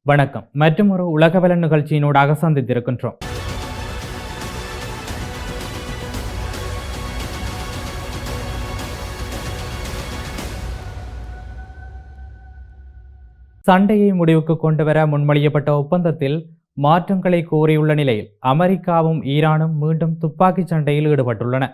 வணக்கம். மற்றும் ஒரு உலகவல நிகழ்ச்சியினூடாக சந்தித்திருக்கின்றோம். சண்டையை முடிவுக்கு கொண்டுவர முன்மொழியப்பட்ட ஒப்பந்தத்தில் மாற்றங்களை கோரியுள்ள நிலையில் அமெரிக்காவும் ஈரானும் மீண்டும் துப்பாக்கிச் சண்டையில் ஈடுபட்டுள்ளன.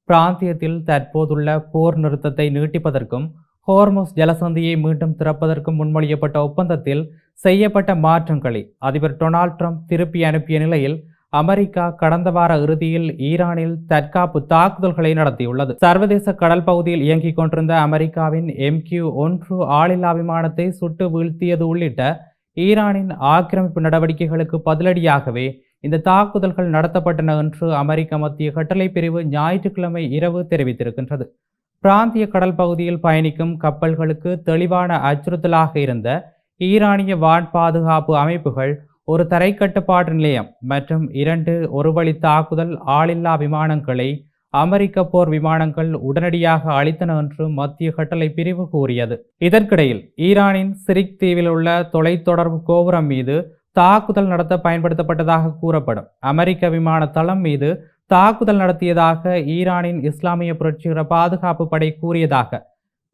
பிராந்தியத்தில் தற்போதுள்ள போர் நிறுத்தத்தை நீட்டிப்பதற்கும் ஹோர்முஸ் ஜலசந்தியை மீண்டும் திறப்பதற்கும் முன்மொழியப்பட்ட ஒப்பந்தத்தில் செய்யப்பட்ட மாற்றங்களை அதிபர் டொனால்ட் ட்ரம்ப் திருப்பி அனுப்பிய நிலையில் அமெரிக்கா கடந்த வார இறுதியில் ஈரானில் தற்காப்பு தாக்குதல்களை நடத்தியுள்ளது. சர்வதேச கடல் பகுதியில் இயங்கிக் கொண்டிருந்த அமெரிக்காவின் MQ-1 ஆளில்லா விமானத்தை சுட்டு வீழ்த்தியது உள்ளிட்ட ஈரானின் ஆக்கிரமிப்பு நடவடிக்கைகளுக்கு பதிலடியாகவே இந்த தாக்குதல்கள் நடத்தப்பட்டன என்று அமெரிக்க மத்திய கட்டளை பிரிவு ஞாயிற்றுக்கிழமை இரவு தெரிவித்திருக்கின்றது. பிராந்திய கடல் பகுதியில் பயணிக்கும் கப்பல்களுக்கு தெளிவான அச்சுறுத்தலாக இருந்த ஈரானிய வான் பாதுகாப்பு அமைப்புகள் ஒரு தரைக்கட்டுப்பாட்டு நிலையம் மற்றும் 2 ஒருவழி தாக்குதல் ஆளில்லா விமானங்களை அமெரிக்க போர் விமானங்கள் உடனடியாக அளித்தன என்று மத்திய கட்டளை பிரிவு கூறியது. இதற்கிடையில் ஈரானின் சிரிக் தீவில் உள்ள தொலைத்தொடர்பு கோபுரம் மீது தாக்குதல் நடத்த பயன்படுத்தப்பட்டதாக கூறப்படும் அமெரிக்க விமான தளம் மீது தாக்குதல் நடத்தியதாக ஈரானின் இஸ்லாமிய புரட்சிகர பாதுகாப்பு படை கூறியதாக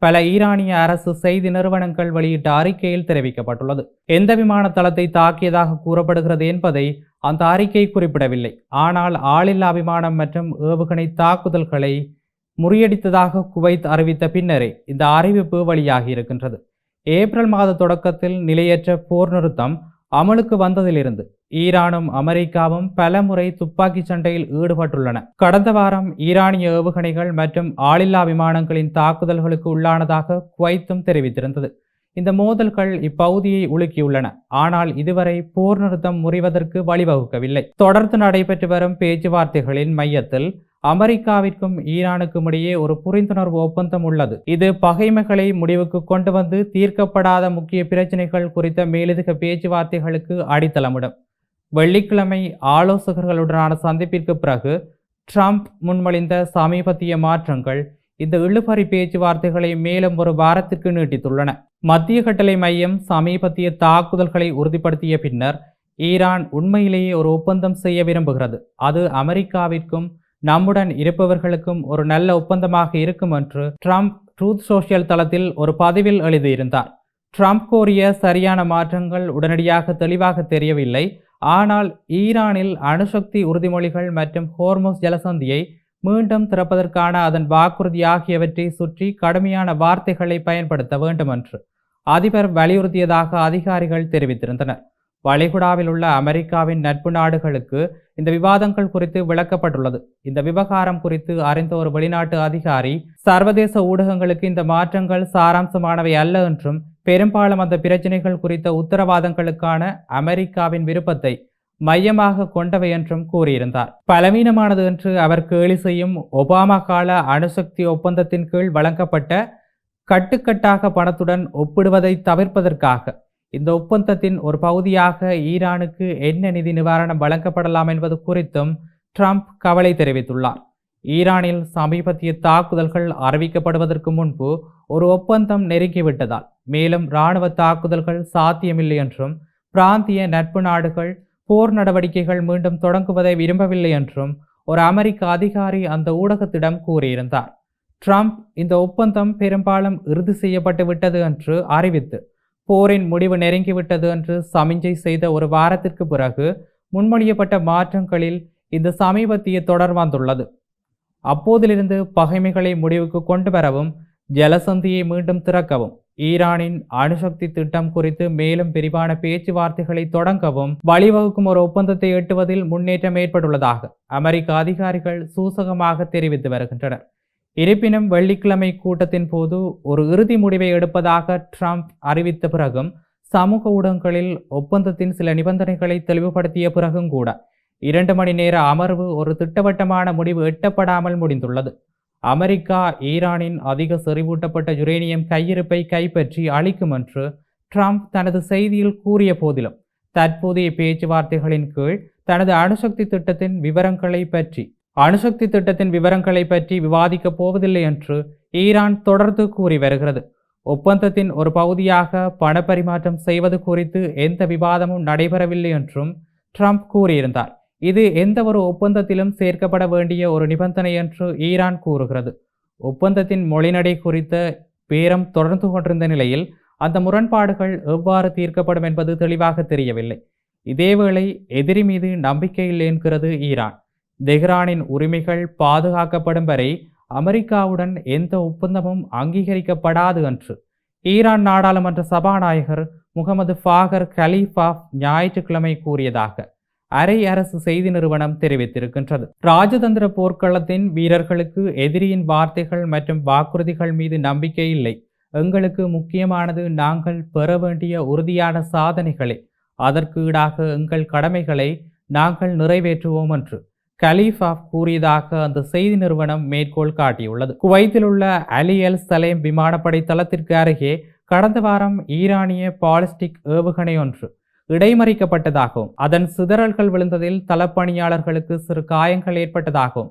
பல ஈரானிய அரசு செய்தி நிறுவனங்கள் வெளியிட்ட அறிக்கையில் தெரிவிக்கப்பட்டுள்ளது. எந்த விமான தளத்தை தாக்கியதாக கூறப்படுகிறது என்பதை அந்த அறிக்கை குறிப்பிடவில்லை. ஆனால் ஆளில்லா விமானம் மற்றும் ஏவுகணை தாக்குதல்களை முறியடித்ததாக குவைத் அறிவித்த பின்னரே இந்த அறிவிப்பு வெளியாகி இருக்கின்றது. ஏப்ரல் மாத தொடக்கத்தில் நிலையற்ற போர் நிறுத்தம் அமலுக்கு வந்ததிலிருந்து ஈரானும் அமெரிக்காவும் பல முறை துப்பாக்கி சண்டையில் ஈடுபட்டுள்ளன. கடந்த வாரம் ஈரானிய ஏவுகணைகள் மற்றும் ஆளில்லா விமானங்களின் தாக்குதல்களுக்கு உள்ளானதாக குவைத்தும் தெரிவித்திருந்தது. இந்த மோதல்கள் இப்பகுதியை உலுக்கியுள்ளன. ஆனால் இதுவரை போர் நிறுத்தம் முறிவதற்கு வழிவகுக்கவில்லை. தொடர்ந்து நடைபெற்று வரும் பேச்சுவார்த்தைகளின் மையத்தில் அமெரிக்காவிற்கும் ஈரானுக்கும் இடையே ஒரு புரிந்துணர்வு ஒப்பந்தம் உள்ளது. இது பகைமைகளை முடிவுக்கு கொண்டு வந்து தீர்க்கப்படாத முக்கிய பிரச்சினைகள் குறித்த மேலதிக பேச்சுவார்த்தைகளுக்கு அடித்தளமிடும். வெள்ளிக்கிழமை ஆலோசகர்களுடனான சந்திப்பிற்கு பிறகு ட்ரம்ப் முன்மொழிந்த சமீபத்திய மாற்றங்கள் இந்த இழுபறி பேச்சுவார்த்தைகளை மேலும் ஒரு வாரத்திற்கு நீட்டித்துள்ளன. மத்திய கட்டளை மையம் சமீபத்திய தாக்குதல்களை உறுதிப்படுத்திய பின்னர் ஈரான் உண்மையிலேயே ஒரு ஒப்பந்தம் செய்ய விரும்புகிறது. அது அமெரிக்காவிற்கும் நம்முடன் இருப்பவர்களுக்கும் ஒரு நல்ல ஒப்பந்தமாக இருக்கும் என்று ட்ரம்ப் ட்ரூத் சோஷியல் தளத்தில் ஒரு பதிவில் எழுதியிருந்தார். ட்ரம்ப் கோரிய சரியான மாற்றங்கள் உடனடியாக தெளிவாக தெரியவில்லை. ஆனால் ஈரானில் அணுசக்தி உறுதிமொழிகள் மற்றும் ஹோர்முஸ் ஜலசந்தியை மீண்டும் திறப்பதற்கான அதன் வாக்குறுதி ஆகியவற்றை சுற்றி கடுமையான வார்த்தைகளை பயன்படுத்த வேண்டும் என்று அதிபர் வலியுறுத்தியதாக அதிகாரிகள் தெரிவித்திருந்தனர். வளைகுடாவில் உள்ள அமெரிக்காவின் நட்பு நாடுகளுக்கு இந்த விவாதங்கள் குறித்து விளக்கப்பட்டுள்ளது. இந்த விவகாரம் குறித்து அறிந்த ஒரு வெளிநாட்டு அதிகாரி சர்வதேச ஊடகங்களுக்கு இந்த மாற்றங்கள் சாராம்சமானவை அல்ல என்றும் பெரும்பாலும் அந்த பிரச்சினைகள் குறித்த உத்தரவாதங்களுக்கான அமெரிக்காவின் விருப்பத்தை மையமாக கொண்டவை என்றும் கூறியிருந்தார். பலவீனமானது என்று அவர் கேலி செய்யும் ஒபாமா கால அணுசக்தி ஒப்பந்தத்தின் கீழ் வழங்கப்பட்ட கட்டுக்கட்டாக பணத்துடன் ஒப்பிடுவதை தவிர்ப்பதற்காக இந்த ஒப்பந்தத்தின் ஒரு பகுதியாக ஈரானுக்கு என்ன நிதி நிவாரணம் வழங்கப்படலாம் என்பது குறித்தும் ட்ரம்ப் கவலை தெரிவித்துள்ளார். ஈரானில் சமீபத்திய தாக்குதல்கள் அறிவிக்கப்படுவதற்கு முன்பு ஒரு ஒப்பந்தம் நெருங்கிவிட்டதால் மேலும் இராணுவ தாக்குதல்கள் சாத்தியமில்லை என்றும் பிராந்திய நட்பு நாடுகள் போர் நடவடிக்கைகள் மீண்டும் தொடங்குவதை விரும்பவில்லை என்றும் ஒரு அமெரிக்க அதிகாரி அந்த ஊடகத்திடம் கூறியிருந்தார். ட்ரம்ப் இந்த ஒப்பந்தம் பெரும்பாலும் இறுதி செய்யப்பட்டு விட்டது என்று அறிவித்து போரின் முடிவு நெருங்கிவிட்டது என்று சமிஞ்சை செய்த ஒரு வாரத்திற்கு பிறகு முன்மொழியப்பட்ட மாற்றங்களில் இந்த சமீபத்திய தொடர் வந்துள்ளது. அப்போதிலிருந்து பகைமைகளை முடிவுக்கு கொண்டு வரவும் ஜலசந்தியை மீண்டும் திறக்கவும் ஈரானின் அணுசக்தி திட்டம் குறித்து மேலும் விரிவான பேச்சுவார்த்தைகளை தொடங்கவும் வழிவகுக்கும் ஒரு ஒப்பந்தத்தை எட்டுவதில் முன்னேற்றம் ஏற்பட்டுள்ளதாக அமெரிக்க அதிகாரிகள் சூசகமாக தெரிவித்து வருகின்றனர். இருப்பினும் வெள்ளிக்கிழமை கூட்டத்தின் போது ஒரு இறுதி முடிவை எடுப்பதாக ட்ரம்ப் அறிவித்த பிறகும் சமூக ஊடகங்களில் ஒப்பந்தத்தின் சில நிபந்தனைகளை தெளிவுபடுத்திய பிறகும் கூட 2 மணி நேர அமர்வு ஒரு திட்டவட்டமான முடிவு எட்டப்படாமல் முடிந்துள்ளது. அமெரிக்கா ஈரானின் அதிக செறிவூட்டப்பட்ட யுரேனியம் கையிருப்பை கைப்பற்றி அளிக்கும் என்று ட்ரம்ப் தனது செய்தியில் கூறிய போதிலும் தற்போதைய பேச்சுவார்த்தைகளின் கீழ் தனது அணுசக்தி திட்டத்தின் விவரங்களை பற்றி விவாதிக்கப் போவதில்லை என்று ஈரான் தொடர்ந்து கூறி வருகிறது. ஒப்பந்தத்தின் ஒரு பகுதியாக பணப்பரிமாற்றம் செய்வது குறித்து எந்த விவாதமும் நடைபெறவில்லை என்றும் ட்ரம்ப் கூறியிருந்தார். இது எந்த ஒரு ஒப்பந்தத்திலும் சேர்க்கப்பட வேண்டிய ஒரு நிபந்தனை என்று ஈரான் கூறுகிறது. ஒப்பந்தத்தின் மொழிநடை குறித்த பேரம் தொடர்ந்து கொண்டிருந்த நிலையில் அந்த முரண்பாடுகள் எவ்வாறு தீர்க்கப்படும் என்பது தெளிவாக தெரியவில்லை. இதேவேளை எதிரி மீது நம்பிக்கை இல்லை என்கிறது ஈரான். தெஹ்ரானின் உரிமைகள் பாதுகாக்கப்படும் வரை அமெரிக்காவுடன் எந்த ஒப்பந்தமும் அங்கீகரிக்கப்படாது என்று ஈரான் நாடாளுமன்ற சபாநாயகர் முகமது ஃபாகர் கலீஃபாஃப் ஞாயிற்றுக்கிழமை கூறியதாக அரை அரசு செய்தி நிறுவனம் தெரிவித்திருக்கின்றது. ராஜதந்திர போர்க்களத்தின் வீரர்களுக்கு எதிரியின் வார்த்தைகள் மற்றும் வாக்குறுதிகள் மீது நம்பிக்கை இல்லை. எங்களுக்கு முக்கியமானது நாங்கள் பெற வேண்டிய உறுதியான சாதனைகளே. அதற்கு ஈடாக எங்கள் கடமைகளை நாங்கள் நிறைவேற்றுவோம் என்று கலீஃபாஃப் கூறியதாக அந்த செய்தி நிறுவனம் மேற்கோள் காட்டியுள்ளது. குவைத்தில் உள்ள அலி எல் சலேம் விமானப்படை தளத்திற்கு அருகே கடந்த வாரம் ஈரானிய பாலிஸ்டிக் ஏவுகணை ஒன்று இடைமறிக்கப்பட்டதாகவும் அதன் சிதறல்கள் விழுந்ததில் தளப்பணியாளர்களுக்கு சிறு காயங்கள் ஏற்பட்டதாகவும்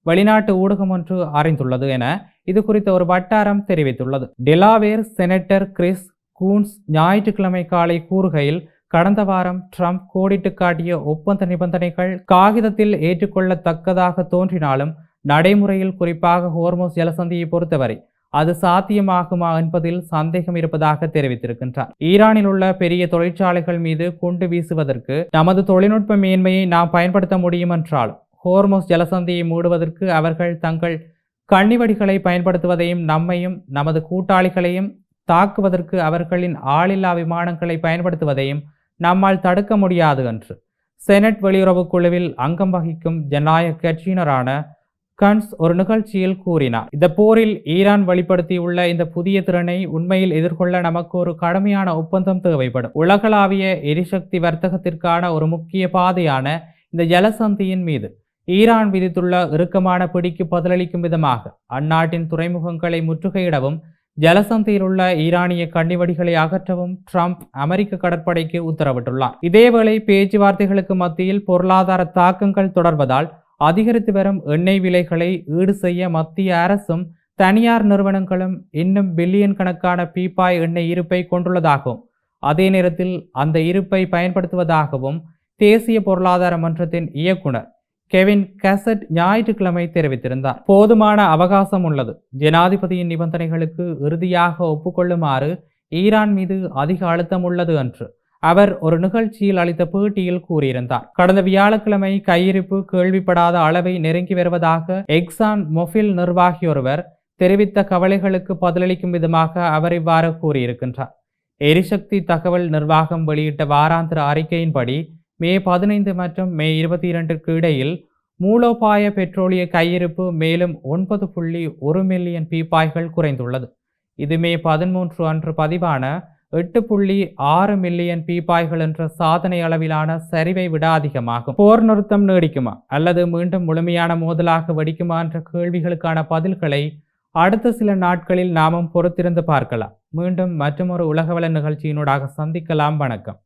வெளிநாட்டு ஊடகம் ஒன்று அறிந்துள்ளது என இது குறித்த ஒரு வட்டாரம் தெரிவித்துள்ளது. டெலாவேர் செனட்டர் கிறிஸ் கூன்ஸ் ஞாயிற்றுக்கிழமை காலை கூறுகையில், கடந்த வாரம் ட்ரம்ப் கோடிட்டு காட்டிய ஒப்பந்த நிபந்தனைகள் காகிதத்தில் ஏற்றுக்கொள்ளத்தக்கதாக தோன்றினாலும் நடைமுறையில், குறிப்பாக ஹோர்மோஸ் ஜலசந்தியை பொறுத்தவரை அது சாத்தியமாகுமா என்பதில் சந்தேகம் இருப்பதாக தெரிவித்திருக்கின்றார். ஈரானில் உள்ள பெரிய தொழிற்சாலைகள் மீது குண்டு வீசுவதற்கு நமது தொழில்நுட்ப மேன்மையை நாம் பயன்படுத்த முடியும் என்றாலும் ஹோர்மோஸ் ஜலசந்தியை மூடுவதற்கு அவர்கள் தங்கள் கண்ணிவடிகளை பயன்படுத்துவதையும் நம்மையும் நமது கூட்டாளிகளையும் தாக்குவதற்கு அவர்களின் ஆளில்லா விமானங்களை பயன்படுத்துவதையும் நம்மால் தடுக்க முடியாது என்று செனட் வெளியுறவு குழுவில் அங்கம் வகிக்கும் ஜனநாயக கட்சியினரான கன்ஸ் ஒரு நிகழ்ச்சியில் கூறினார். இந்த போரில் ஈரான் வெளிப்படுத்தியுள்ள இந்த புதிய திறனை உண்மையில் எதிர்கொள்ள நமக்கு ஒரு கடுமையான ஒப்பந்தம் தேவைப்படும். உலகளாவிய எரிசக்தி வர்த்தகத்திற்கான ஒரு முக்கிய பாதையான இந்த ஜலசந்தியின் மீது ஈரான் விதித்துள்ள இறுக்கமான பிடிக்கு பதிலளிக்கும் விதமாக அந்நாட்டின் துறைமுகங்களை முற்றுகையிடவும் ஜலசந்தியில் உள்ள ஈரானிய கண்ணிவடிகளை அகற்றவும் ட்ரம்ப் அமெரிக்க கடற்படைக்கு உத்தரவிட்டுள்ளார். இதேவேளை பேச்சுவார்த்தைகளுக்கு மத்தியில் பொருளாதார தாக்கங்கள் தொடர்வதால் அதிகரித்து வரும் எண்ணெய் விலைகளை ஈடு செய்ய மத்திய அரசும் தனியார் நிறுவனங்களும் இன்னும் பில்லியன் கணக்கான பீப்பாய் எண்ணெய் இருப்பை கொண்டுள்ளதாகவும் அதே நேரத்தில் அந்த இருப்பை பயன்படுத்துவதாகவும் தேசிய பொருளாதார மன்றத்தின் இயக்குனர் கெவின் கசட் ஞாயிற்றுக்கிழமை தெரிவித்திருந்தார். போதுமான அவகாசம் உள்ளது. ஜனாதிபதியின் நிபந்தனைகளுக்கு இறுதியாக ஒப்புக்கொள்ளுமாறு ஈரான் மீது அதிக அழுத்தம் உள்ளது என்று அவர் ஒரு நிகழ்ச்சியில் அளித்த பேட்டியில் கூறியிருந்தார். கடந்த வியாழக்கிழமை கையிருப்பு கேள்விப்படாத அளவை நெருங்கி வருவதாக எக்ஸான் மொபில் நிர்வாகி ஒருவர் தெரிவித்த கவலைகளுக்கு பதிலளிக்கும் விதமாக அவர் இவ்வாறு கூறியிருக்கின்றார். எரிசக்தி தகவல் நிர்வாகம் வெளியிட்ட வாராந்திர அறிக்கையின்படி மே 15 மற்றும் மே 22க்கு இடையில் மூலோபாய பெட்ரோலிய கையிருப்பு மேலும் 9.1 மில்லியன் பீப்பாய்கள் குறைந்துள்ளது. இது மே 13 அன்று பதிவான 8.6 மில்லியன் பீப்பாய்கள் என்ற சாதனை அளவிலான சரிவை விட அதிகமாகும். போர் நிறுத்தம் நீடிக்குமா அல்லது மீண்டும் முழுமையான மோதலாக வெடிக்குமா என்ற கேள்விகளுக்கான பதில்களை அடுத்த சில நாட்களில் நாமும் பொறுத்திருந்து பார்க்கலாம். மீண்டும் மற்றொரு உலகவள நிகழ்ச்சியினூடாக சந்திக்கலாம். வணக்கம்.